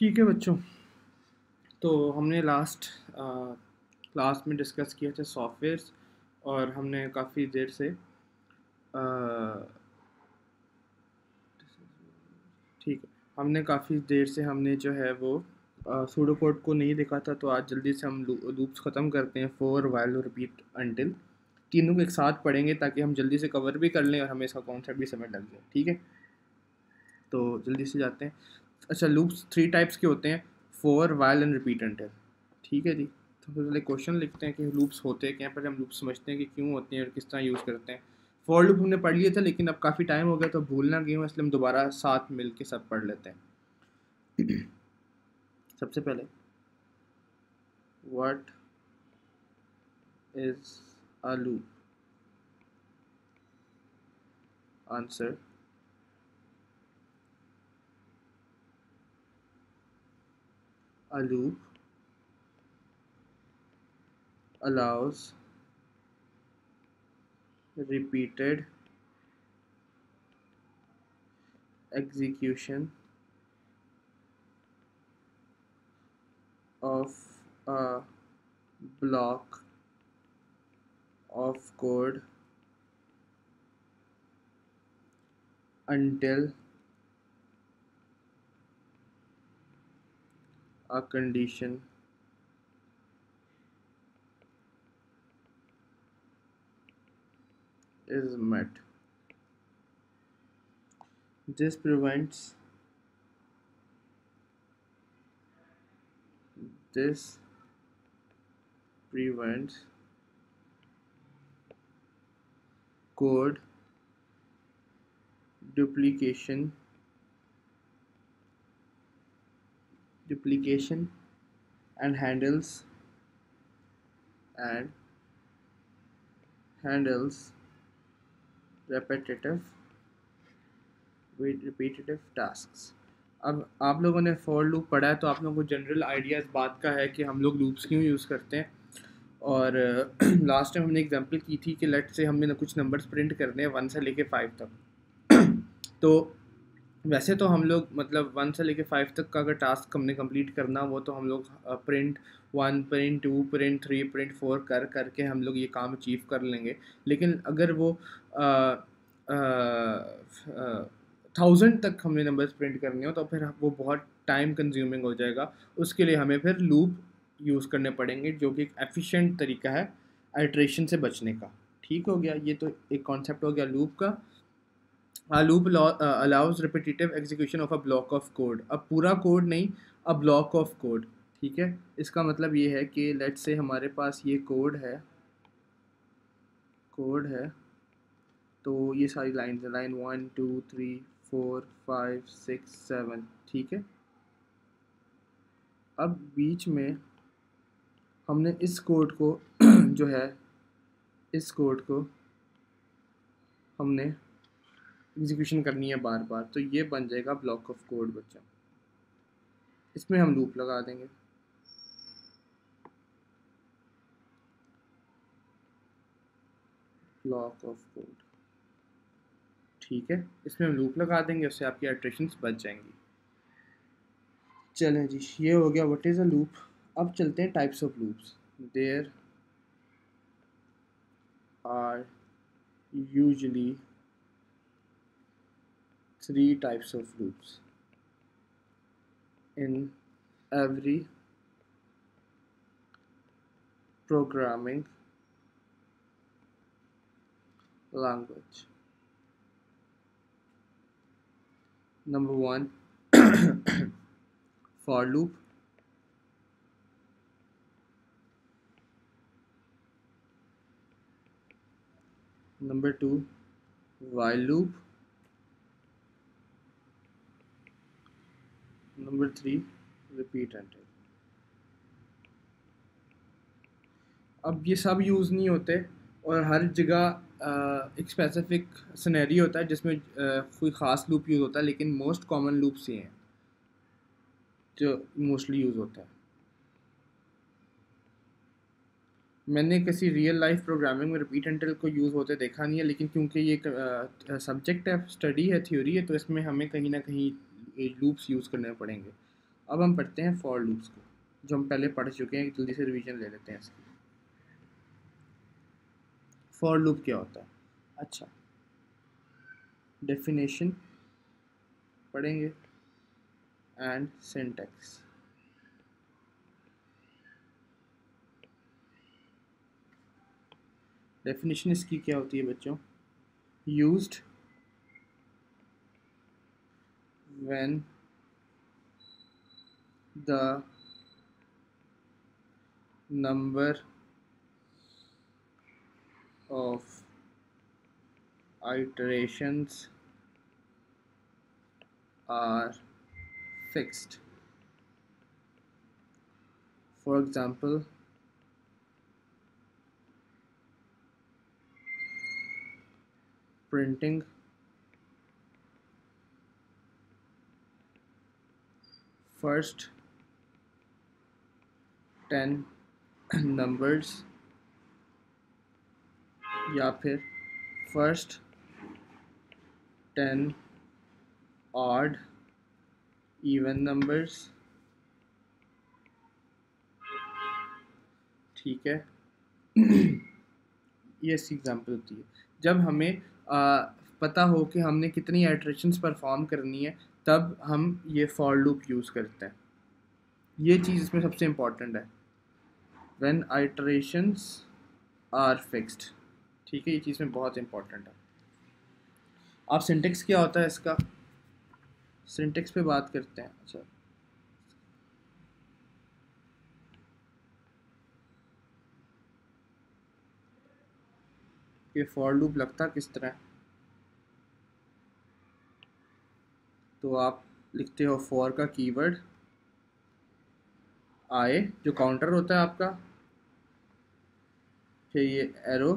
ठीक है बच्चों। तो हमने लास्ट क्लास में डिस्कस किया था सॉफ्टवेयर्स, और हमने काफ़ी देर से ठीक है, हमने काफ़ी देर से हमने जो है वो सूडो कोड को नहीं देखा था। तो आज जल्दी से हम लूप्स ख़त्म करते हैं, फॉर वाइल और रिपीट अंटिल। तीनों को एक साथ पढ़ेंगे ताकि हम जल्दी से कवर भी कर लें और हमें इसका कॉन्सेप्ट भी समझ लग जाए। ठीक है, तो जल्दी से जाते हैं। अच्छा, लूप्स 3 टाइप्स के होते हैं, for while and repeat until. ठीक है जी। तो पहले क्वेश्चन लिखते हैं कि लूप्स होते क्या हैं, पहले हम लूप्स समझते हैं कि क्यों होते हैं और किस तरह यूज़ करते हैं। फॉर लूप हमने पढ़ लिया था, लेकिन अब काफ़ी टाइम हो गया तो भूलना गया हूँ, इसलिए हम दोबारा साथ मिल के सब पढ़ लेते हैं। सबसे पहले, what is a loop? Answer, a loop allows repeated execution of a block of code until a condition is met. This prevents this prevents code duplication and handles repetitive tasks. अब आप लोगों ने फॉर लूप पढ़ा है तो आप लोगों को जनरल आइडिया इस बात का है कि हम लोग लूप्स क्यों यूज़ करते हैं। और लास्ट टाइम हमने एग्जांपल की थी कि लेट से हमने कुछ नंबर्स प्रिंट करने हैं 1 से लेके 5 तक। तो वैसे तो हम लोग मतलब 1 से लेके 5 तक का अगर टास्क हमने कंप्लीट करना वो तो हम लोग प्रिंट 1, प्रिंट 2, प्रिंट 3, प्रिंट 4 करके हम लोग ये काम अचीव कर लेंगे। लेकिन अगर वो 1000 तक हमने नंबर्स प्रिंट करने हो तो फिर वो बहुत टाइम कंज्यूमिंग हो जाएगा। उसके लिए हमें फिर लूप यूज़ करने पड़ेंगे, जो कि एक एफिशिएंट तरीका है आइट्रेशन से बचने का। ठीक हो गया, ये तो एक कॉन्सेप्ट हो गया लूप का। A loop allows repetitive execution of a block of code। अब पूरा कोड नहीं, a block of code। ठीक है, इसका मतलब ये है कि लेट्स से हमारे पास ये कोड है तो ये सारी लाइन है, लाइन 1 2 3 4 5 6 7। ठीक है, अब बीच में हमने इस कोड को जो है इस कोड को हमने एग्जीक्यूशन करनी है बार बार, तो ये बन जाएगा ब्लॉक ऑफ कोड बच्चा। इसमें हम लूप लगा देंगे। ब्लॉक ऑफ कोड, ठीक है, इसमें हम लूप लगा देंगे, उससे आपकी आइट्रेशंस बच जाएंगी। चलें जी, ये हो गया व्हाट इज़ अ लूप। अब चलते हैं types of loops. There are usually 3 types of loops in every programming language. Number 1, for loop. Number 2, while loop. Number 3, repeat until। अब ये सब यूज़ नहीं होते और हर जगह एक स्पेसिफिक सिनेरी होता है जिसमें कोई ख़ास लूप यूज़ होता है, लेकिन मोस्ट कॉमन लूप्स ये हैं जो मोस्टली यूज़ होता है। मैंने किसी रियल लाइफ प्रोग्रामिंग में रिपीट अंटिल को यूज़ होते देखा नहीं है, लेकिन क्योंकि ये सब्जेक्ट है, स्टडी है, थ्योरी है, तो इसमें हमें कहीं ना कहीं लूप्स यूज़ करने पड़ेंगे। अब हम पढ़ते हैं फॉर लूप्स को, जो हम पहले पढ़ चुके हैं, जल्दी से रिवीजन ले लेते हैं इसकी। फॉर लूप क्या होता है? अच्छा, डेफिनेशन पढ़ेंगे एंड सिंटैक्स। डेफिनेशन इसकी क्या होती है बच्चों? Used when the number of iterations are fixed. For example, printing first 10 numbers या फिर first 10 odd even numbers। ठीक है। ये इसकी एग्जाम्पल होती है जब हमें पता हो कि हमने कितनी आइटरेशंस परफॉर्म करनी है, तब हम ये फॉर लूप यूज़ करते हैं। ये चीज़ इसमें सबसे इम्पॉर्टेंट है, व्हेन आइटरेशंस आर फिक्स्ड। ठीक है, ये चीज़ में बहुत इम्पॉर्टेंट है। आप सिंटेक्स क्या होता है इसका, सिंटेक्स पे बात करते हैं। अच्छा, ये फॉर लूप लगता किस तरह, तो आप लिखते हो फॉर का कीवर्ड आए, जो काउंटर होता है आपका, फिर ये एरो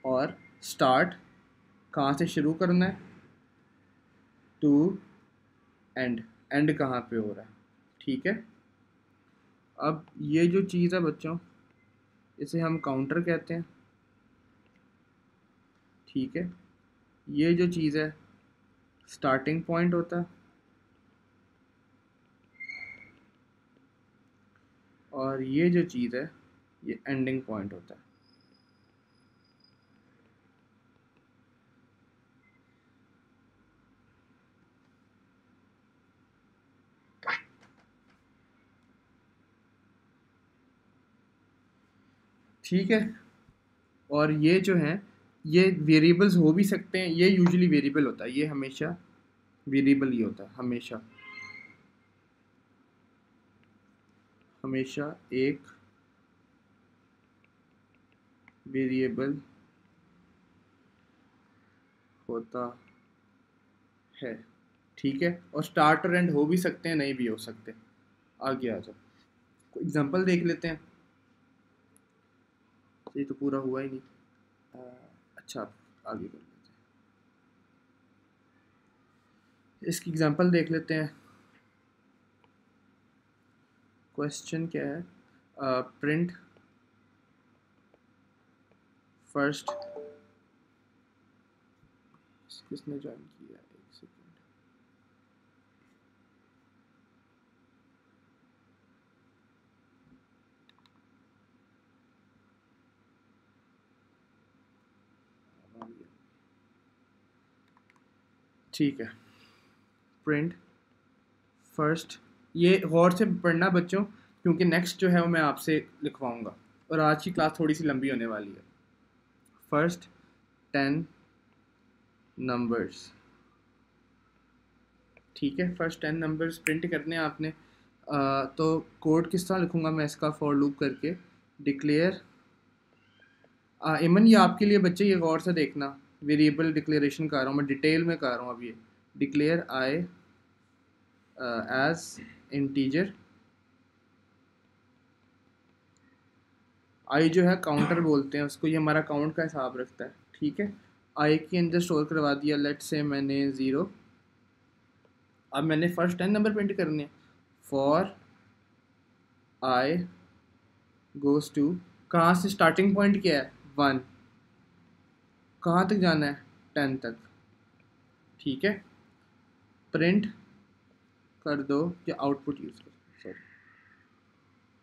और स्टार्ट, कहाँ से शुरू करना है, टू एंड, एंड कहाँ पे हो रहा है। ठीक है, अब ये जो चीज़ है बच्चों, इसे हम काउंटर कहते हैं। ठीक है, ये जो चीज़ है स्टार्टिंग पॉइंट होता है, और ये जो चीज़ है ये एंडिंग पॉइंट होता है। ठीक है, और ये जो हैं ये वेरिएबल्स हो भी सकते हैं, ये यूजुअली वेरिएबल होता है, ये हमेशा वेरिएबल ही होता है, हमेशा हमेशा एक वेरिएबल होता है। ठीक है, और स्टार्ट और एंड हो भी सकते हैं, नहीं भी हो सकते। आगे आ जाओ, कोई एग्जांपल देख लेते हैं। ये तो पूरा हुआ ही नहीं। अच्छा, आगे कर लेते हैं, इसकी एग्जांपल देख लेते हैं। क्वेश्चन क्या है? प्रिंट फर्स्ट, किसने ज्वाइन किया, एक सेकेंड। ठीक है, प्रिंट फर्स्ट, ये गौर से पढ़ना बच्चों, क्योंकि नेक्स्ट जो है वो मैं आपसे लिखवाऊंगा, और आज की क्लास थोड़ी सी लंबी होने वाली है। First 10 numbers. ठीक है, फर्स्ट 10 नंबर्स प्रिंट करने हैं आपने। तो कोड किस तरह लिखूंगा मैं इसका, फॉर लूप करके डिक्लेयर। इमन, ये आपके लिए बच्चे, ये गौर से देखना, वेरिएबल डिक्लेरेशन कर रहा हूँ मैं, डिटेल में कर रहा हूँ अब। ये डिक्लेयर आई एज इंटीजर। आई जो है काउंटर बोलते हैं उसको, ये हमारा काउंट का हिसाब रखता है। ठीक है, आई के अंदर स्टोर करवा दिया, लेट से मैंने 0। अब मैंने फर्स्ट 10 नंबर प्रिंट करने हैं। फॉर आई गोज़ टू, कहाँ से स्टार्टिंग पॉइंट क्या है, 1, कहाँ तक जाना है, 10 तक। ठीक है, प्रिंट कर दो या आउटपुट यूज़ कर, सॉरी,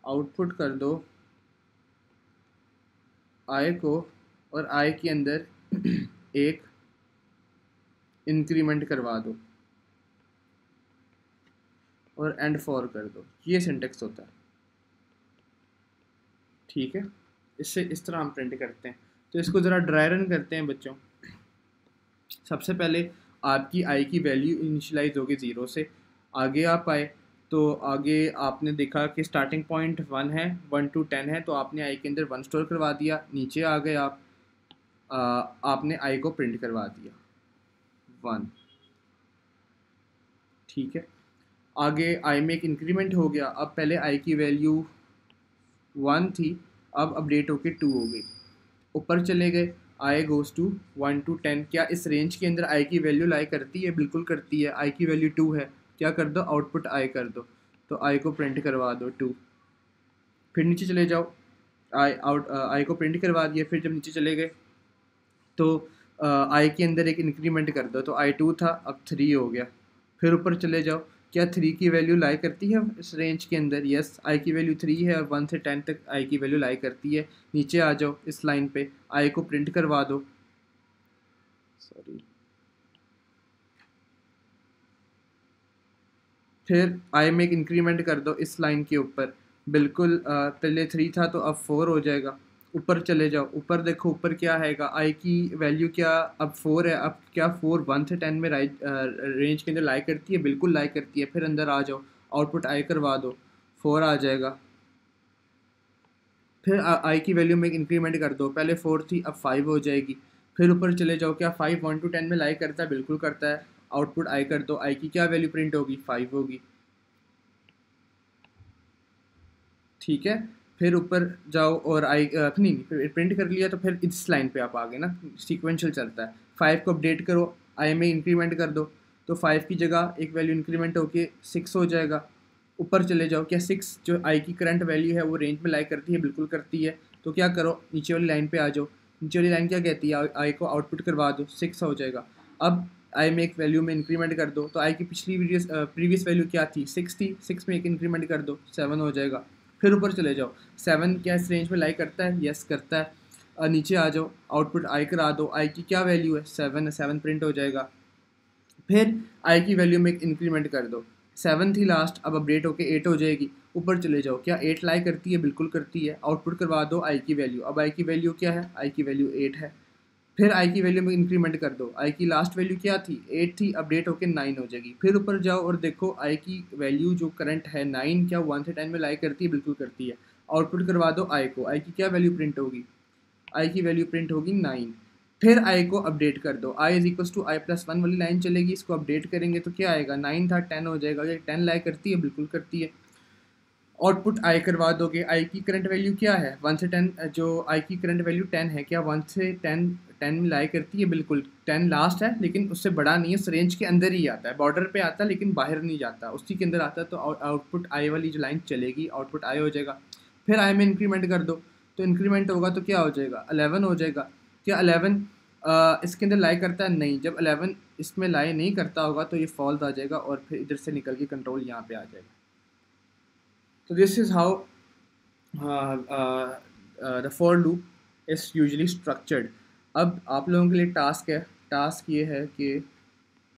आउटपुट कर दो आई को, और आई के अंदर एक इंक्रीमेंट करवा दो और एंड फॉर कर दो। ये सिंटेक्स होता है, ठीक है। इससे इस तरह हम प्रिंट करते हैं। तो इसको ज़रा ड्राई रन करते हैं बच्चों। सबसे पहले आपकी आई की वैल्यू इनिशियलाइज होगी 0 से। आगे आप आए तो आगे आपने देखा कि स्टार्टिंग पॉइंट 1 है, 1 to 10 है, तो आपने आई के अंदर 1 स्टोर करवा दिया। नीचे आ गए आप, आपने आई को प्रिंट करवा दिया 1, ठीक है। आगे आई में एक इंक्रीमेंट हो गया। अब पहले आई की वैल्यू 1 थी, अब अपडेट होके 2 हो गई। ऊपर चले गए, आई गोज़ टू 1 to 10। क्या इस रेंज के अंदर आई की वैल्यू लाई करती है? बिल्कुल करती है। आई की वैल्यू 2 है, क्या कर दो, आउटपुट आई कर दो। तो आई को प्रिंट करवा दो 2। फिर नीचे चले जाओ, आई को प्रिंट करवा दिया। फिर जब नीचे चले गए तो आई के अंदर एक इंक्रीमेंट कर दो, तो आई 2 था, अब 3 हो गया। फिर ऊपर चले जाओ, क्या 3 की वैल्यू लाई करती है इस रेंज के अंदर? यस, आई की वैल्यू 3 है और 1 से 10 तक आई की वैल्यू लाई करती है। नीचे आ जाओ, इस लाइन पे आई को प्रिंट करवा दो, सॉरी, फिर आई में एक इंक्रीमेंट कर दो इस लाइन के ऊपर। बिल्कुल पहले 3 था तो अब 4 हो जाएगा। ऊपर चले जाओ, ऊपर देखो ऊपर क्या हैगा, आई की वैल्यू क्या अब 4 है। अब क्या 4 1 से 10 में रेंज के अंदर लाई करती है? बिल्कुल लाई करती है। फिर अंदर आ जाओ, आउटपुट आई करवा दो, 4 आ जाएगा। फिर आई की वैल्यू में एक इंक्रीमेंट कर दो, पहले 4 थी अब 5 हो जाएगी। फिर ऊपर चले जाओ, क्या 5 1 to 10 में लाई करता है? बिल्कुल करता है। आउटपुट आई कर दो, आई की क्या वैल्यू प्रिंट होगी? 5 होगी, ठीक है। फिर ऊपर जाओ और आई नहीं, प्रिंट कर लिया तो फिर इस लाइन पे आप आ गए ना, सीक्वेंशियल चलता है। 5 को अपडेट करो, आई में इंक्रीमेंट कर दो, तो 5 की जगह एक वैल्यू इंक्रीमेंट होके 6 हो जाएगा। ऊपर चले जाओ, क्या 6 जो आई की करंट वैल्यू है वो रेंज में लाई करती है? बिल्कुल करती है। तो क्या करो, नीचे वाली लाइन पे आ जाओ। नीचे वाली लाइन क्या कहती है? आई को आउटपुट करवा दो, 6 हो जाएगा। अब आई में एक वैल्यू में इंक्रीमेंट कर दो, तो आई की पिछली प्रीवियस वैल्यू क्या थी? 6 थी, 6 में एक इंक्रीमेंट कर दो, 7 हो जाएगा। फिर ऊपर चले जाओ, 7 क्या इस रेंज में लाई करता है? यस करता है। नीचे आ जाओ, आउटपुट आई करा दो, आई की क्या वैल्यू है? 7 है, 7 प्रिंट हो जाएगा। फिर आई की वैल्यू में एक इंक्रीमेंट कर दो, 7 थी लास्ट, अब अपडेट होके 8 हो जाएगी। ऊपर चले जाओ, क्या 8 लाई करती है? बिल्कुल करती है। आउटपुट करवा दो आई की वैल्यू, अब आई की वैल्यू क्या है? आई की वैल्यू 8 है। फिर आई की वैल्यू में इंक्रीमेंट कर दो, आई की लास्ट वैल्यू क्या थी? 8 थी, अपडेट होकर 9 हो जाएगी। फिर ऊपर जाओ और देखो आई की वैल्यू जो करंट है 9, क्या 1 से 10 में लाई करती है? बिल्कुल करती है। आउटपुट करवा दो आई को, आई की क्या वैल्यू प्रिंट होगी? आई की वैल्यू प्रिंट होगी 9। फिर आई को अपडेट कर दो, i is equal to i plus 1 वाली लाइन चलेगी, इसको अपडेट करेंगे तो क्या आएगा? 9 था, 10 हो जाएगा। ये 10 लाई करती है? बिल्कुल करती है। आउटपुट आई करवा दोगे, आई की करंट वैल्यू क्या है? 1 से 10, जो आई की करंट वैल्यू 10 है, क्या 1 से 10 में लाई करती है? बिल्कुल। 10 लास्ट है लेकिन उससे बड़ा नहीं है, उस रेंज के अंदर ही आता है, बॉर्डर पे आता है लेकिन बाहर नहीं जाता, उसी के अंदर आता है। तो आउटपुट आई वाली जो लाइन चलेगी, आउटपुट आई हो जाएगा। फिर आई में इंक्रीमेंट कर दो, तो इंक्रीमेंट होगा तो क्या हो जाएगा? 11 हो जाएगा। क्या 11 इसके अंदर लाई करता है? नहीं। जब 11 इसमें लाई नहीं करता होगा तो ये फॉल्स आ जाएगा और फिर इधर से निकल के कंट्रोल यहाँ पे आ जाएगा। तो this is how the for loop is usually structured. अब आप लोगों के लिए टास्क है, टास्क ये है कि